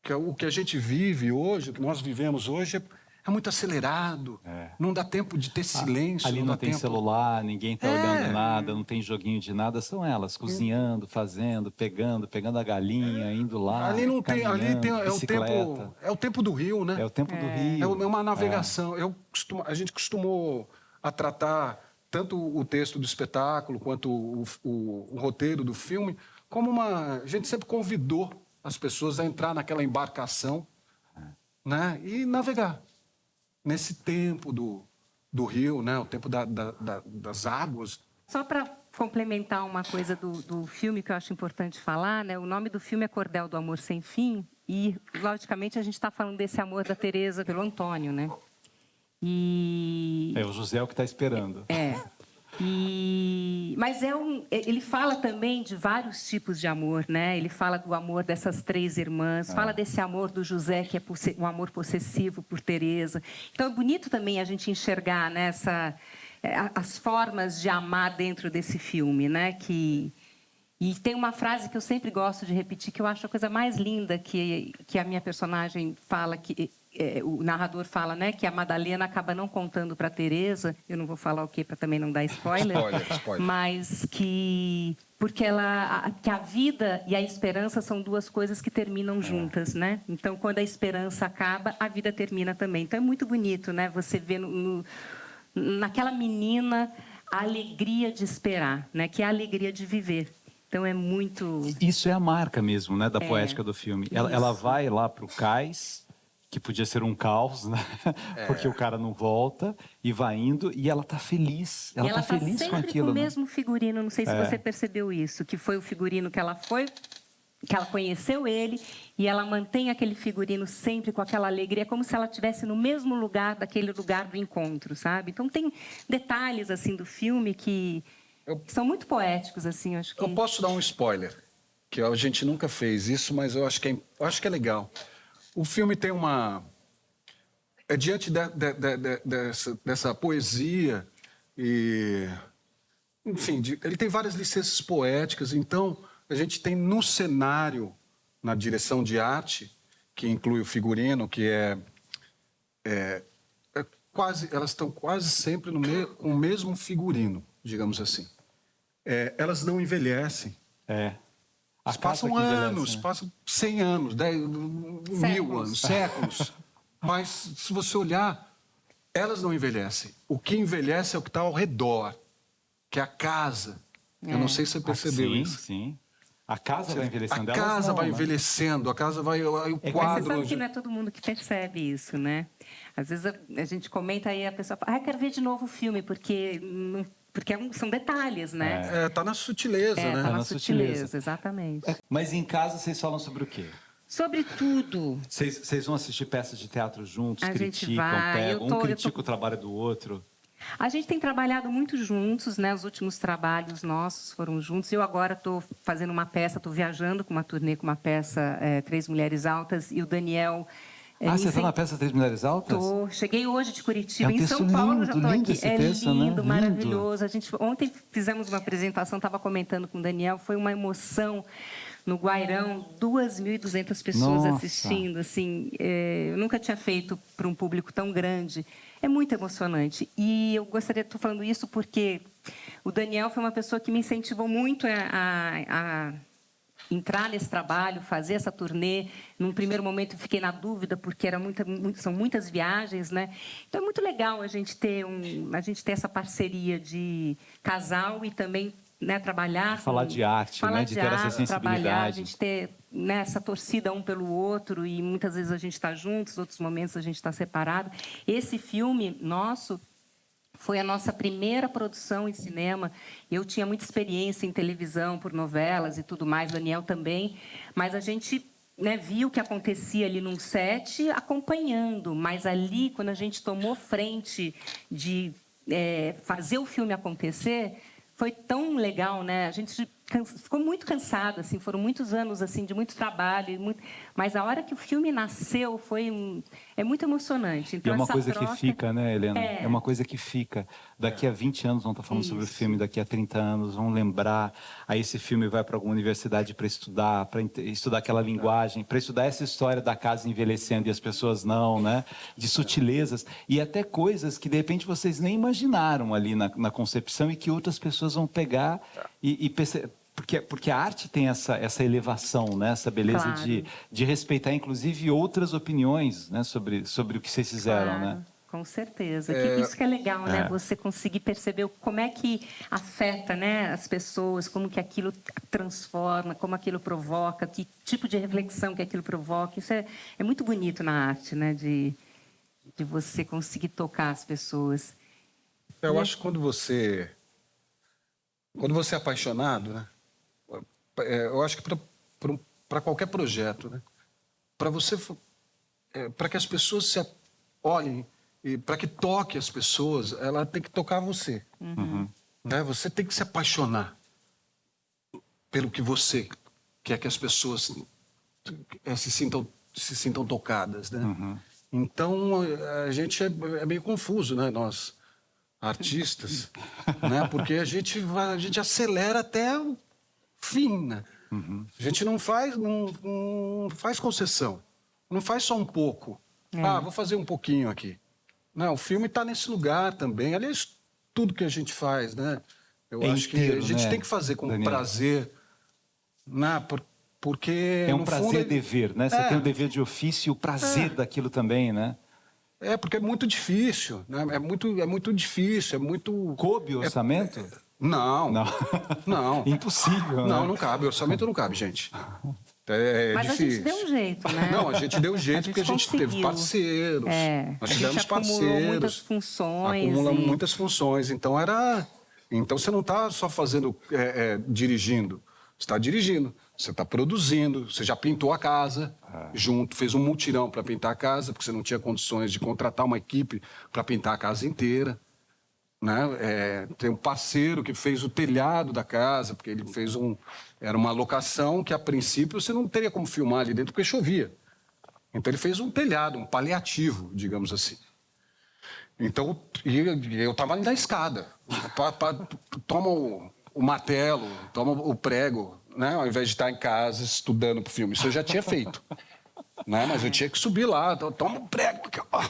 S9: que é o que a gente vive hoje, o que nós vivemos hoje é muito acelerado, não dá tempo de ter silêncio.
S1: Ali não tem celular, ninguém está olhando nada, não tem joguinho de nada, são elas cozinhando, fazendo, pegando a galinha, indo lá,
S9: ali não tem,
S1: bicicleta.
S9: É o tempo do rio, né?
S1: É o tempo do rio.
S9: É uma navegação. A gente costumou a tratar tanto o texto do espetáculo quanto o roteiro do filme, como a gente sempre convidou as pessoas a entrar naquela embarcação, né, e navegar nesse tempo do rio, né, o tempo das águas.
S8: Só para complementar uma coisa do filme que eu acho importante falar, né, o nome do filme é Cordel do Amor Sem Fim e, logicamente, a gente está falando desse amor da Teresa pelo Antônio, né?
S1: É o José que está esperando.
S8: Mas ele fala também de vários tipos de amor, né? Ele fala do amor dessas 3 irmãs, fala desse amor do José, que é um amor possessivo por Teresa. Então é bonito também a gente enxergar, né, as formas de amar dentro desse filme, né? E tem uma frase que eu sempre gosto de repetir, que eu acho a coisa mais linda que a minha personagem fala, o narrador fala, né, que a Madalena acaba não contando para Teresa. Eu não vou falar o quê para também não dar spoiler.
S9: Spoiler.
S8: Mas porque que a vida e a esperança são 2 coisas que terminam juntas, né? Então, quando a esperança acaba, a vida termina também. Então, é muito bonito, né? Você vê naquela menina a alegria de esperar, né? Que é a alegria de viver. Então é muito...
S1: Isso é a marca mesmo, né, da poética do filme. Ela vai lá para o cais, que podia ser um caos, né? Porque o cara não volta e vai indo e ela tá feliz. Ela tá feliz com aquilo.
S8: Com o
S1: né?
S8: mesmo figurino, não sei se você percebeu isso, que foi o figurino que ela conheceu ele e ela mantém aquele figurino sempre com aquela alegria, como se ela estivesse no mesmo lugar, daquele lugar do encontro, sabe? Então tem detalhes assim do filme que são muito poéticos, assim, acho que...
S9: Eu posso dar um spoiler, que a gente nunca fez isso, mas eu acho que é legal. O filme tem uma... diante dessa poesia e... Enfim, ele tem várias licenças poéticas, então a gente tem no cenário, na direção de arte, que inclui o figurino, que elas estão quase sempre com o mesmo figurino, digamos assim. Elas não envelhecem. Elas passam anos, né? Passam 100 anos, 1000 anos, séculos. Mas, se você olhar, elas não envelhecem. O que envelhece é o que está ao redor, que é a casa. Eu não sei se você percebeu isso.
S1: Sim. A casa vai envelhecendo.
S9: A casa vai envelhecendo, a casa vai... O quadro...
S8: Mas você sabe que não é todo mundo que percebe isso, né? Às vezes a gente comenta aí, a pessoa fala, quero ver de novo o filme, porque são detalhes, né?
S9: Tá na sutileza, né?
S8: Tá na sutileza, exatamente.
S1: Mas em casa vocês falam sobre o quê?
S8: Sobre tudo.
S1: Vocês vão assistir peças de teatro juntos, criticam, pegam, critica o trabalho do outro?
S8: A gente tem trabalhado muito juntos, né? Os últimos trabalhos nossos foram juntos. Eu agora estou fazendo uma peça, estou viajando com uma turnê com uma peça, 3 Mulheres Altas, e o Daniel...
S1: você está na peça 3 Mulheres Altas?
S8: Estou. Cheguei hoje de Curitiba, em São Paulo, já estou aqui. É lindo, maravilhoso. Ontem fizemos uma apresentação, estava comentando com o Daniel, foi uma emoção. No Guairão, 2.200 pessoas assistindo. Assim, eu nunca tinha feito para um público tão grande. É muito emocionante. E eu estou falando isso porque o Daniel foi uma pessoa que me incentivou muito a entrar nesse trabalho, fazer essa turnê. Num primeiro momento eu fiquei na dúvida, porque são muitas viagens, né? Então é muito legal a gente ter essa parceria de casal e também, né, trabalhar...
S1: Falar de arte, né? De ter essa sensibilidade.
S8: Trabalhar, a gente ter, né, essa torcida um pelo outro, e muitas vezes a gente está juntos, outros momentos a gente está separado. Esse filme nosso foi a nossa primeira produção em cinema. Eu tinha muita experiência em televisão, por novelas e tudo mais, Daniel também, mas a gente, né, viu o que acontecia ali num set, acompanhando, mas ali, quando a gente tomou frente de fazer o filme acontecer... Foi tão legal, né? A gente ficou muito cansado, assim, foram muitos anos assim de muito trabalho, mas a hora que o filme nasceu é muito emocionante. Então,
S1: e é uma coisa que fica, né, Helena? É uma coisa que fica. Daqui a 20 anos vão estar falando sobre o filme, daqui a 30 anos vão lembrar. Aí esse filme vai para alguma universidade para estudar aquela linguagem, para estudar essa história da casa envelhecendo e as pessoas não, né? De sutilezas e até coisas que de repente vocês nem imaginaram ali na concepção e que outras pessoas vão pegar e perceber. Porque a arte tem essa elevação, né? Essa beleza de respeitar, inclusive, outras opiniões, né? sobre o que vocês fizeram, né?
S8: Com certeza. Isso que é legal, né? Você conseguir perceber como é que afeta, né, as pessoas, como que aquilo transforma, como aquilo provoca, que tipo de reflexão que aquilo provoca. Isso é muito bonito na arte, né? De você conseguir tocar as pessoas.
S9: Eu acho que quando você é apaixonado, né? Eu acho que para qualquer projeto, né? Para que as pessoas se olhem e para que toque as pessoas, ela tem que tocar você. né? Você tem que se apaixonar pelo que você quer que as pessoas se sintam tocadas, né? Então, a gente é meio confuso, né? Nós, artistas, né? Porque a gente acelera até o fim, né? A gente não faz concessão. Não faz só um pouco. Vou fazer um pouquinho aqui. Não, o filme está nesse lugar também. Aliás, tudo que a gente faz, né? Eu acho que a gente tem que fazer com prazer, né? Porque
S1: é um prazer dever, né? Você tem o dever de ofício e o prazer daquilo também, né?
S9: Porque é muito difícil, né? É muito difícil, é muito...
S1: Coube o orçamento?
S9: Não.
S1: Impossível, né?
S9: Não cabe. Orçamento não cabe, gente.
S8: Mas
S9: difícil.
S8: a gente deu um jeito, né?
S9: Não, a gente deu um jeito porque a gente teve parceiros. Nós tivemos parceiros.
S8: Muitas funções.
S9: Acumulamos muitas funções. Então você não está só fazendo, dirigindo. Você está dirigindo, você está produzindo, você já pintou a casa junto, fez um mutirão para pintar a casa, porque você não tinha condições de contratar uma equipe para pintar a casa inteira. Né? Tem um parceiro que fez o telhado da casa, porque ele fez era uma locação que, a princípio, você não teria como filmar ali dentro, porque chovia. Então, ele fez um telhado, um paliativo, digamos assim. Então, eu estava ali na escada. Toma o martelo, toma o prego, né? Ao invés de estar em casa estudando para o filme. Isso eu já tinha feito. Né? Mas eu tinha que subir lá, toma o prego, aqui, ó.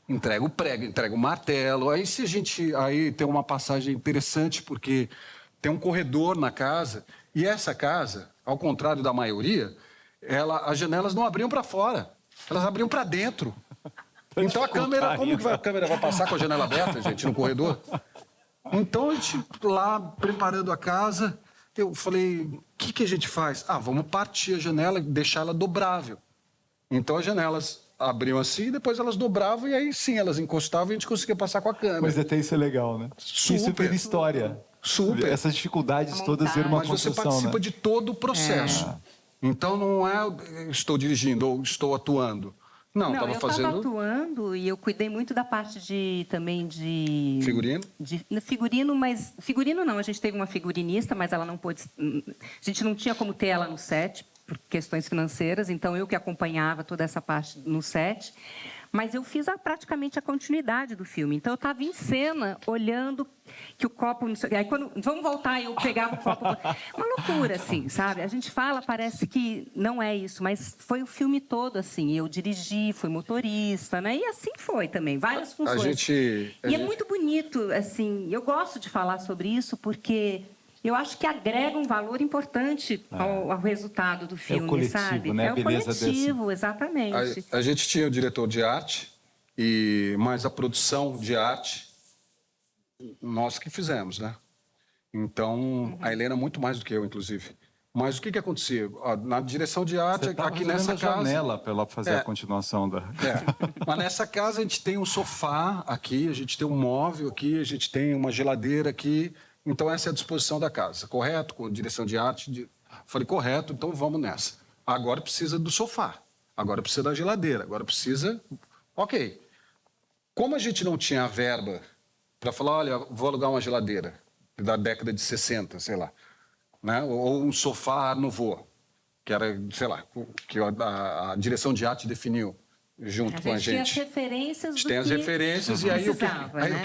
S9: Entrega o prego, entrega o martelo. Aí tem uma passagem interessante, porque tem um corredor na casa, e essa casa, ao contrário da maioria, as janelas não abriam para fora, elas abriam para dentro. Então a câmera vai passar com a janela aberta, gente, no corredor? Então a gente lá preparando a casa, eu falei, o que a gente faz? Vamos partir a janela e deixar ela dobrável. Então as janelas abriam assim, e depois elas dobravam, e aí sim, elas encostavam e a gente conseguia passar com a câmera.
S1: Mas até isso é legal, né? Isso tem história.
S9: Super.
S1: Essas dificuldades todas viram uma construção,
S9: mas você participa, né, de todo o processo. Então não estou dirigindo ou estou atuando. Não, eu estava
S8: atuando e eu cuidei muito da parte também de...
S9: Figurino?
S8: Figurino, mas... Figurino não, a gente teve uma figurinista, mas ela não pôde... A gente não tinha como ter ela no set, por questões financeiras, então eu que acompanhava toda essa parte no set, mas eu fiz praticamente a continuidade do filme. Então eu estava em cena, olhando que o copo... Aí quando vamos voltar, eu pegava o copo... Uma loucura, assim, sabe? A gente fala, parece que não é isso, mas foi o filme todo, assim. Eu dirigi, fui motorista, né? E assim foi também, várias funções. E é muito bonito, assim, eu gosto de falar sobre isso, porque... Eu acho que agrega um valor importante ao resultado do filme,
S1: coletivo,
S8: sabe?
S1: Né?
S8: É o coletivo, exatamente.
S9: A gente tinha o diretor de arte, mas a produção de arte, nós que fizemos, né? Então, a Helena muito mais do que eu, inclusive. Mas o que acontecia? Na direção de arte, aqui nessa casa...
S1: janela para ela fazer a continuação da...
S9: Mas nessa casa a gente tem um sofá aqui, a gente tem um móvel aqui, a gente tem uma geladeira aqui... Então, essa é a disposição da casa, correto? Com direção de arte. Falei, correto, então vamos nessa. Agora precisa do sofá, agora precisa da geladeira, agora precisa... Ok. Como a gente não tinha a verba para falar, olha, vou alugar uma geladeira da década de 60, sei lá, né? Ou um sofá Art Nouveau, que era, sei lá, que a direção de arte definiu junto com a gente.
S8: Tem as referências do
S9: tem as referências, e aí o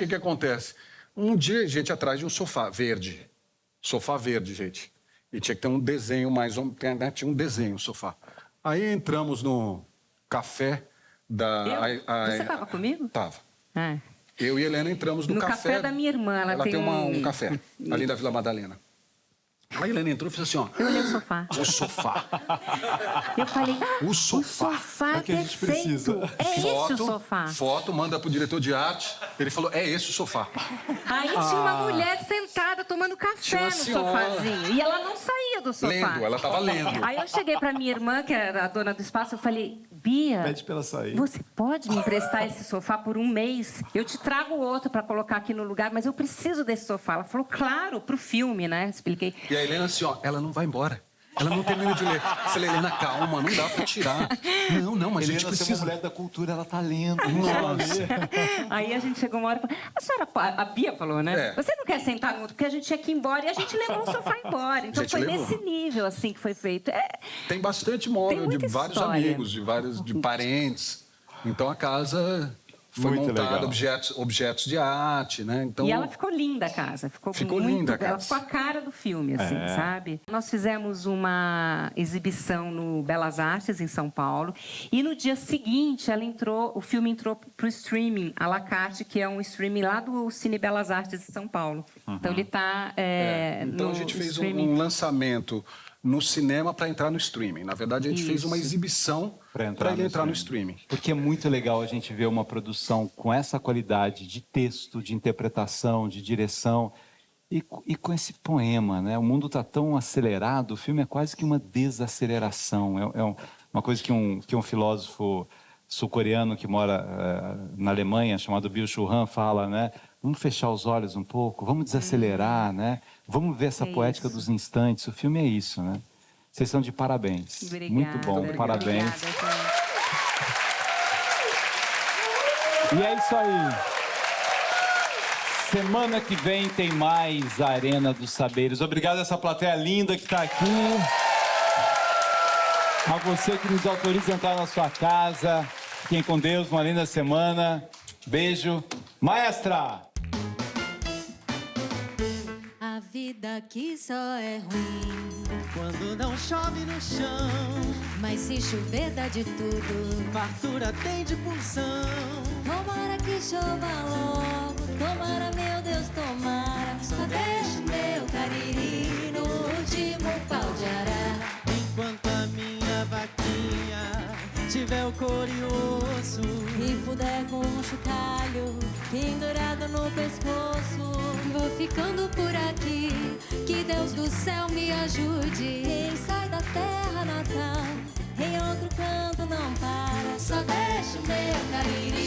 S9: que acontece? Um dia, a gente atrás de um sofá verde. Sofá verde, gente. E tinha que ter um desenho mais... Tinha um desenho, o sofá. Aí entramos no café da...
S8: Você estava comigo?
S9: Estava. Eu e a Helena entramos no
S8: café da minha irmã. Ela tem
S9: um café ali da Vila Madalena. Aí a Helena entrou e fez assim, ó...
S8: Eu olhei o sofá.
S9: O sofá.
S8: Eu falei,
S9: o sofá.
S8: O sofá
S1: que a gente precisa.
S8: Esse o sofá.
S9: Foto, manda pro diretor de arte. Ele falou, é esse o sofá.
S8: Aí tinha uma mulher sentada tomando café no sofazinho. E ela não saía do sofá.
S9: Ela estava lendo.
S8: Aí eu cheguei pra minha irmã, que era a dona do espaço, eu falei, Bia,
S1: pede pra ela sair.
S8: Você pode me emprestar esse sofá por um mês? Eu te trago outro para colocar aqui no lugar, mas eu preciso desse sofá. Ela falou, claro, pro filme, né? Expliquei.
S9: E a Helena assim, ó, ela não vai embora. Ela não termina de ler. Eu falei, Helena, calma, não dá pra tirar. Não, mas a gente
S1: Helena,
S9: precisa...
S1: você é uma mulher da cultura, ela tá lendo.
S9: Nossa.
S8: Aí a gente chegou uma hora e falou, a senhora, a Bia falou, né? Você não quer sentar junto? Porque a gente tinha que ir embora e a gente levou o sofá embora. Então foi nesse nível, assim, que foi feito.
S9: Tem bastante móvel de vários
S8: história.
S9: amigos, de parentes. Então a casa... Foi
S1: Muito
S9: montada,
S1: legal.
S9: objetos de arte, né? Então,
S8: E ela ficou linda a casa. Ficou muito,
S9: linda a casa.
S8: Ela ficou a cara do filme, assim, sabe? Nós fizemos uma exibição no Belas Artes, em São Paulo. E no dia seguinte, o filme entrou para o streaming, à la carte, que é um streaming lá do Cine Belas Artes de São Paulo. Então ele está
S9: então a gente fez um lançamento no cinema para entrar no streaming. Na verdade, a gente fez uma exibição para ele entrar no streaming.
S1: Porque é muito legal a gente ver uma produção com essa qualidade de texto, de interpretação, de direção e com esse poema, né? O mundo está tão acelerado, o filme é quase que uma desaceleração. É uma coisa que um filósofo sul-coreano que mora na Alemanha, chamado Byung-Chul Han, fala, né? Vamos fechar os olhos um pouco, vamos desacelerar, né? Vamos ver essa poética dos instantes. O filme é isso, né? Vocês são de parabéns.
S8: Obrigada,
S1: muito bom, parabéns.
S8: Obrigada,
S1: e é isso aí. Semana que vem tem mais Arena dos Saberes. Obrigado a essa plateia linda que está aqui. A você que nos autoriza a entrar na sua casa. Fiquem com Deus, uma linda semana. Beijo. Maestra!
S2: A vida aqui só é ruim
S6: Quando não chove no chão,
S2: mas se chover dá de tudo.
S6: fartura tem de porção.
S2: Tomara que chova logo, tomara, meu Deus, tomara. Só deixa o meu cariri no último pau de arara.
S6: Enquanto a minha vaquinha tiver o couro e o osso,
S2: E puder com um chocalho pendurado no pescoço. Vou ficando por aqui, que Deus do céu me ajude. Quem sai da terra natal, em outro canto não para. Só deixa o meu cariri